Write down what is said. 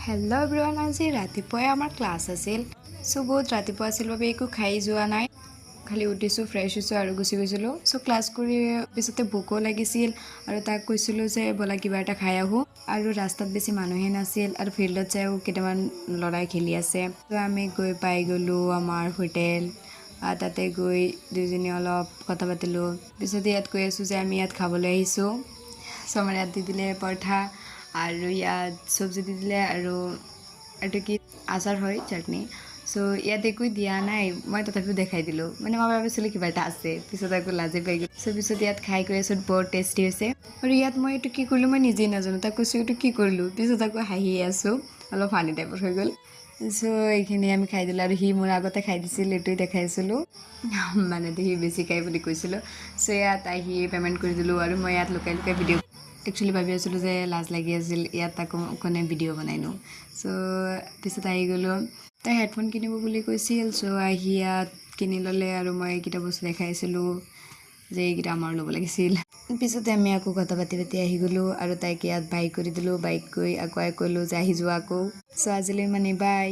Hello' everyone, আজি ৰাতিপুৱাই আমাৰ ক্লাছ আছিল। চ' বহুত ৰাতিপুৱা আছিল বাবে একো খাই যোৱা নাই, খালি উঠিছোঁ, ফ্ৰেছ হৈছোঁ আৰু গুচি গৈছিলোঁ। চ' ক্লাছ কৰি পিছতে ভোকো লাগিছিল আৰু তাক কৈছিলোঁ যে ব'লা কিবা এটা খাই আহোঁ। আৰু ৰাস্তাত বেছি মানুহে নাছিল আৰু ফিল্ডত চাইও কেইটামান ল'ৰাই খেলি আছে। চ' আমি গৈ পাই গ'লোঁ আমাৰ হোটেল। তাতে গৈ দুইজনী অলপ কথা পাতিলোঁ। পিছতে ইয়াত কৈ আছোঁ যে আমি ইয়াত খাবলৈ আহিছোঁ। চ' আমাৰ ইয়াত দি দিলে পৰঠা আৰু ইয়াত চব্জি দি দিলে আৰু এইটো কি আচাৰ হয়, চাটনি। চ' ইয়াত একো দিয়া নাই, মই তথাপিও দেখাই দিলোঁ, মানে মই ভাবিছিলোঁ কিবা এটা আছে। পিছত আকৌ লাজে পাই গ'লোঁ। চ' পিছত ইয়াত খাই কৰি আছোঁ, বৰ টেষ্টি হৈছে। আৰু ইয়াত মই এইটো কি কৰিলোঁ মই নিজেই নাজানো, তাক কৈছোঁ এইটো কি কৰিলোঁ। পিছত আকৌ হাঁহিয়ে আছোঁ, অলপ ফানি টাইপৰ হৈ গ'ল। চ' এইখিনি আমি খাই দিলোঁ আৰু সি মোৰ আগতে খাই দিছিল, এইটোৱে দেখাইছিলোঁ, মানে সি বেছি খাই বুলি কৈছিলোঁ। চ' ইয়াত আহি পে'মেণ্ট কৰি দিলোঁ আৰু মই ইয়াত লুকাই লুকাই ভিডিঅ' একচুৱেলি ভাবি আছিলোঁ যে লাজ লাগি আছিল, ইয়াত আকৌ কোনে ভিডিঅ' বনাই নো। চ' পিছত আহি গ'লোঁ, তাই হেডফোন কিনিব বুলি কৈছিল। চ' আহি ইয়াত কিনি ল'লে আৰু মই এইকেইটা বস্তু দেখাইছিলোঁ যে এইকেইটা আমাৰ ল'ব লাগিছিল। পিছতে আমি আকৌ কথা পাতি পাতি আহি গ'লোঁ আৰু তাইক ইয়াত বাই কৰি দিলোঁ। বাইক গৈ আকৌ ক'লোঁ যে আহি যোৱা আকৌ। চ' আজিলৈ মানে বাই।